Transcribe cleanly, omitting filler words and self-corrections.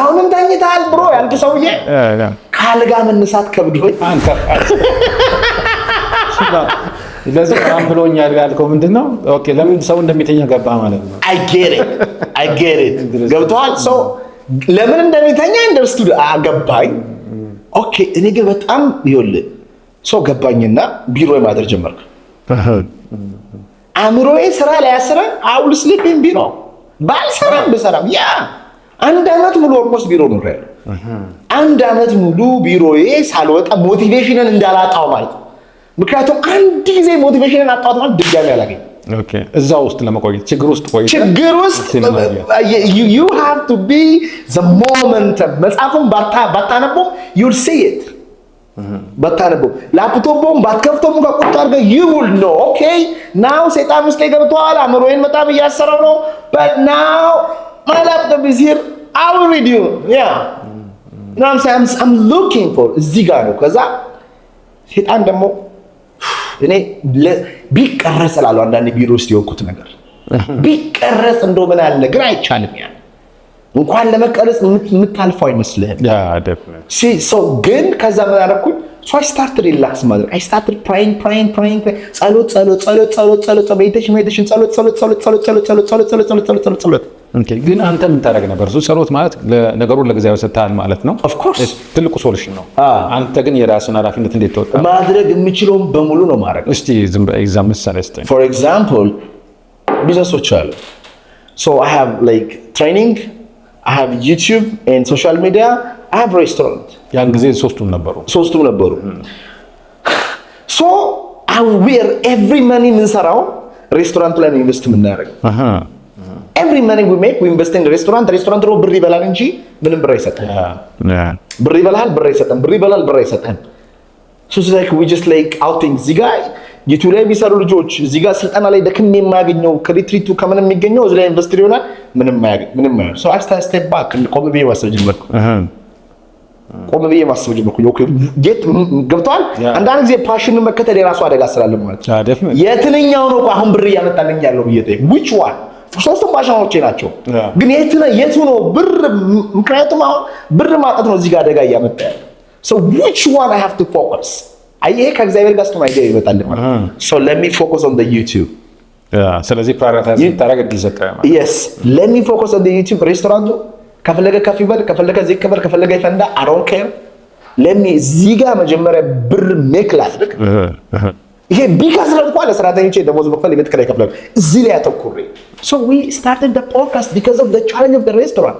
አሁንም ተኝተሃል ብሮ ያልኩ ሰውዬ ካልጋ መነሳት ከብዶኝ አንተ ለዚህ ብሎኛል ያልከው ምንድነው? ኦኬ ለምን ሰው እንደሚተኛ ገባ ማለት ነው። I get it ገብቶሃል? ሰው ለምን እንደሚተኛ እንደርስቱድ አገባኝ። ኦኬ እኔ ግን በጣም ይኸውልህ ሰው ገባኝና ቢሮ ማደር ጀመርኩ። አምሮዬ ስራ ላይ ያስረን አውል ስሊፒንግ ቢሮ ባልሰራም በሰራም ያ አንድ አመት ሙሉ ኦልሞስት ቢሮ ነው ያለው። አንድ አመት ሙሉ ቢሮዬ ሳልወጣ ሞቲቬሽንን እንዳላጣው ማለት ነው። ምክንያቱም አንድ ጊዜ ሞቲቬሽንን አጣሁት ማለት ድጋሚ አላገኝ። ኦኬ እዛ ውስጥ ለመቆየት ችግር ውስጥ you have to be the moment መጽሐፉን ባታነበው you'll see it ባታነበው ላፕቶፑን ባትከፍተውም ከቁጣ አድርገህ you will know okay now ሰይጣን ውስጥ ገብቷል አእምሮዬን በጣም እያሰረው ነው but now my laptop is here I will read you yeah you know what I'm saying I'm looking for እዚህ ጋር ነው ከዛ ሰይጣን ደግሞ እኔ ቢቀረጽ እላለሁ አንዳንድ ቢሮ ውስጥ የወኩት ነገር ቢቀረጽ እንደው ምን አለ ግን አይቻልም ያ እንኳን ለመቀረጽ የምታልፈው አይመስልህም ያ definitely so ግን ከዛ ምን አደረኩኝ so I started relax ማድረግ I started praying ጸሎት meditation ጸሎት ኦኬ ግን አንተ ምን ታደርግ ነበር? ጸሎት ማለት ለነገሩን ለጊዜያዊ ሰጣን ማለት ነው። of course ትልቁ ሶሉሽን ነው። አንተ ግን የራስን ኃላፊነት እንዴት ተወጣ? ማድረግ የምችለው በሙሉ ነው ማድረግ። እስቲ ዝም ኤግዛምፕል ሰለስተ for example ቢዝነሶች አሉ so I have like training I have YouTube and social media I have restaurant ያን ጊዜ ሶስቱም ነበሩ so I wear every money ምንሰራው ሬስቶራንት ላይ ኢንቨስት የምናደርገው every money we make we invest in the restaurant ነው ብር ይበላል እንጂ ምንም ብር አይሰጥም ብር ይበላል ብር አይሰጥም ብር ይበላል ብር አይሰጥም so it's like we just like outing እዚህ ጋር ዩቲዩብ ላይ የሚሰሩ ልጆች እዚህ ጋር ስልጠና ላይ ደክም የማያገኘው ከሪትሪቱ ከምን የሚገኘው እዚህ ላይ ኢንቨስት ይሆናል ምንም ማያገኝ so I step back ቆም ብዬ ማሰብ ጀመርኩ ኦኬ ጌት ገብቷል አንዳንድ ጊዜ ፓሽንን መከተል የራሱ አደጋ ስላለ ማለት የትኛው ነው አሁን ብር እያመጣልኝ ያለው ብዬ which one ሶስቱም ፓሽኖቼ ናቸው ግን የቱ ነው ብር ምክንያቱም አሁን ብር ማጣት ነው እዚህ ጋር አደጋ እያመጣ ያለው so which one I have to focus ይሄ ከእግዚአብሔር ጋር ስትሆን አይዲያ ይመጣል ማለት so let me focus on the YouTube ስለዚህ ፕራዮሪታይዝ ታረግ ዲዘካ ማለት yes let me focus on the YouTube ሬስቶራንቱ ከፈለገ ከፍ ይበል ከፈለገ ዝቅ ይበል ከፈለገ ይፈንዳ I don't care let me እዚህ ጋር መጀመሪያ ብር ሜክ ላድርግ ይሄ ቢካስለ እንኳን ለሰራተኞቼ ደሞዝ መክፈል ይበት ከላይ ከፍለው እዚህ ላይ አተኩሬ so we started the podcast because of the challenge of the restaurant